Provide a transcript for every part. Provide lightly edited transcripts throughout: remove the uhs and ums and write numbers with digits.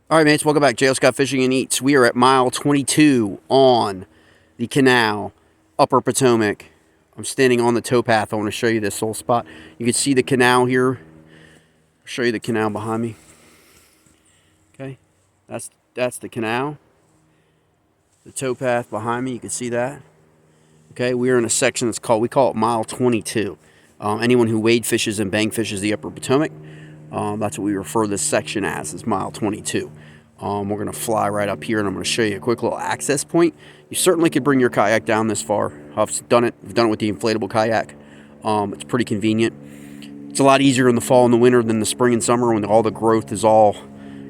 All right, mates, welcome back. J.O. Scott Fishing and Eats. We are at mile 22 on the canal, Upper Potomac. I'm standing on the towpath. I want to show you this little spot. You can see the canal here. I'll show you the canal behind me. Okay, that's the canal. The towpath behind me, you can see that. Okay, we are in a section that's we call it mile 22. Anyone who wade fishes and bank fishes the Upper Potomac, that's what we refer this section as, is mile 22. We're going to fly right up here, and I'm going to show you a quick little access point. You certainly could bring your kayak down this far. I've done it. I've done it with the inflatable kayak. It's pretty convenient. It's a lot easier in the fall and the winter than the spring and summer when all the growth is all,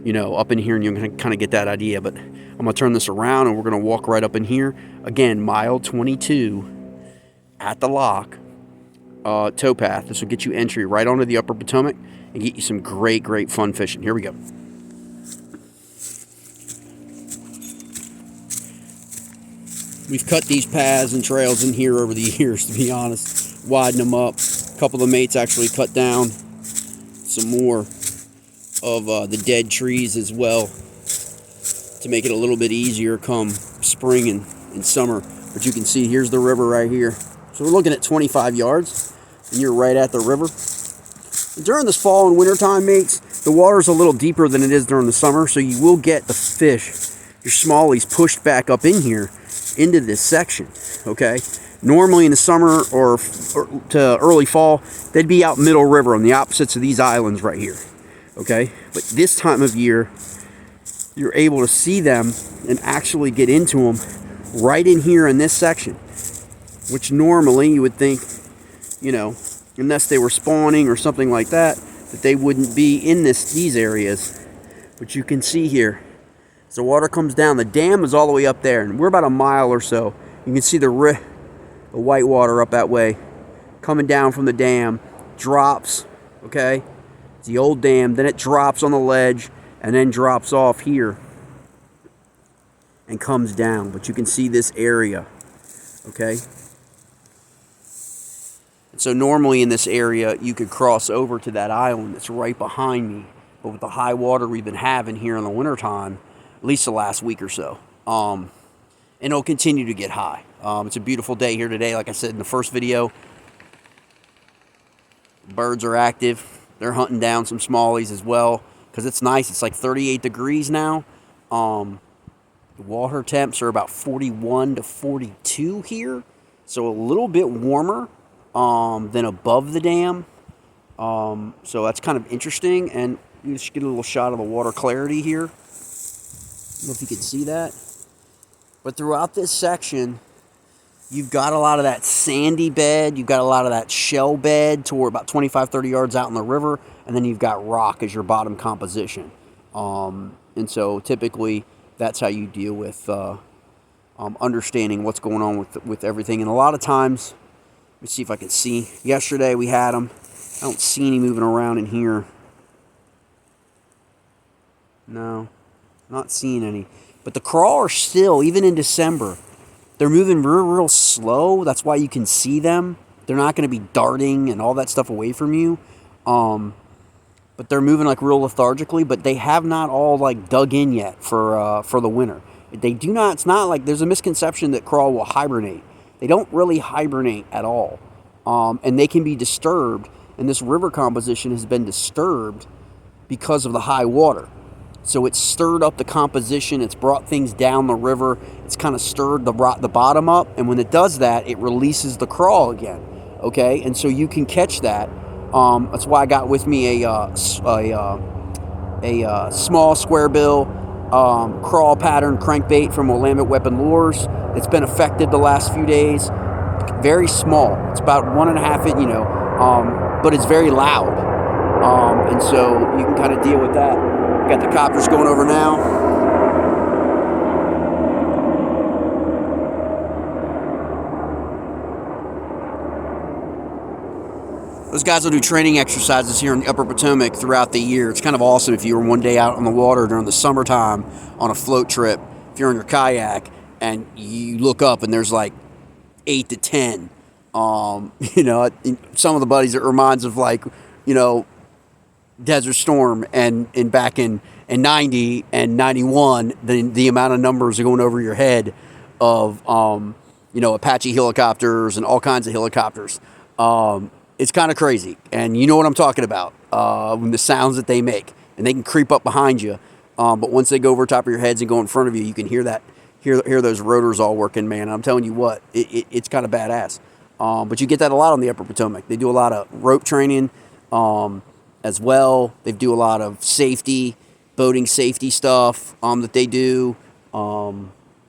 up in here, and you can kind of get that idea. But I'm going to turn this around, and we're going to walk right up in here. Again, mile 22 at the lock. Towpath. This will get you entry right onto the Upper Potomac and get you some great fun fishing. Here we go. We've cut these paths and trails in here over the years, to be honest. Widen them up. A couple of the mates actually cut down some more of the dead trees as well to make it a little bit easier come spring and summer. But you can see here's the river right here. So we're looking at 25 yards. And you're right at the river. During this fall and winter time, mates, the water's a little deeper than it is during the summer, so you will get the fish, your smallies, pushed back up in here into this section, okay? Normally in the summer or to early fall, they'd be out middle river on the opposites of these islands right here, okay? But this time of year, you're able to see them and actually get into them right in here in this section, which normally you would think, unless they were spawning or something like that they wouldn't be in these areas. But you can see here, as the water comes down, the dam is all the way up there, and we're about a mile or so. You can see the white water up that way, coming down from the dam, drops, okay? It's the old dam, then it drops on the ledge, and then drops off here, and comes down. But you can see this area, okay? So normally in this area, you could cross over to that island that's right behind me. But with the high water we've been having here in the wintertime, at least the last week or so, and it'll continue to get high. It's a beautiful day here today. Like I said in the first video, birds are active. They're hunting down some smallies as well because it's nice. It's like 38 degrees now. The water temps are about 41 to 42 here, so a little bit warmer than above the dam. So that's kind of interesting, and you just get a little shot of the water clarity here. I don't know if you can see that. But throughout this section, you've got a lot of that sandy bed, you've got a lot of that shell bed toward about 25, 30 yards out in the river, and then you've got rock as your bottom composition. And so typically that's how you deal with understanding what's going on with everything. And a lot of times, let me see if I can see. Yesterday we had them. I don't see any moving around in here. No, not seeing any. But the crawl are still, even in December, they're moving real slow. That's why you can see them. They're not going to be darting and all that stuff away from you. But they're moving like real lethargically. But they have not all like dug in yet for the winter. They do not. It's not like there's a misconception that crawl will hibernate. They don't really hibernate at all, and they can be disturbed, and this river composition has been disturbed because of the high water. So it's stirred up the composition, it's brought things down the river, it's kind of stirred the bottom up, and when it does that, it releases the crawl again, okay? And so you can catch that. That's why I got with me a small square bill crawl pattern crankbait from Willamette Weapon Lures. It's been effective the last few days. Very small. It's about 1.5 inch, but it's very loud. And so you can kind of deal with that. Got the copters going over now. Those guys will do training exercises here in the Upper Potomac throughout the year. It's kind of awesome if you were one day out on the water during the summertime on a float trip, if you're in your kayak, and you look up and there's like 8 to 10. Some of the buddies, it reminds of like, Desert Storm and back in 90 and 91, the amount of numbers are going over your head of Apache helicopters and all kinds of helicopters. It's kind of crazy, and you know what I'm talking about. The sounds that they make, and they can creep up behind you, but once they go over top of your heads and go in front of you, you can hear those rotors all working, man. And I'm telling you what, it's kind of badass. But you get that a lot on the Upper Potomac. They do a lot of rope training as well. They do a lot of boating safety stuff that they do.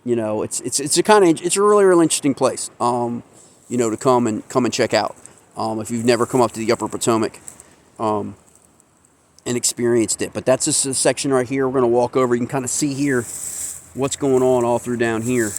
It's a really interesting place. To come and check out. If you've never come up to the Upper Potomac and experienced it. But that's just a section right here. We're going to walk over. You can kind of see here what's going on all through down here.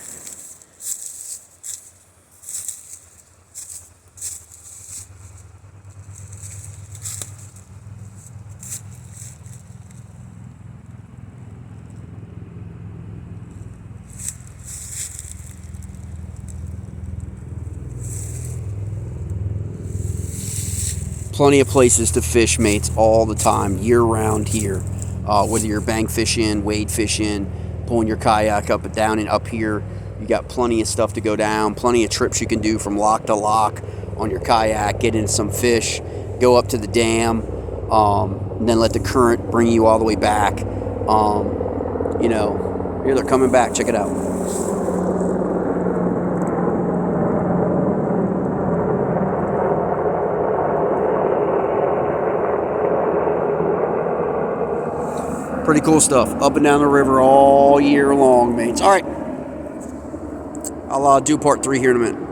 Plenty of places to fish, mates, all the time, year-round here. Whether you're bank fishing, wade fishing, pulling your kayak up and down and up here, you got plenty of stuff to go down, plenty of trips you can do from lock to lock on your kayak, get in some fish, go up to the dam, and then let the current bring you all the way back. Here they're coming back. Check it out. Pretty cool stuff. Up and down the river all year long, mates. All right. I'll do part 3 here in a minute.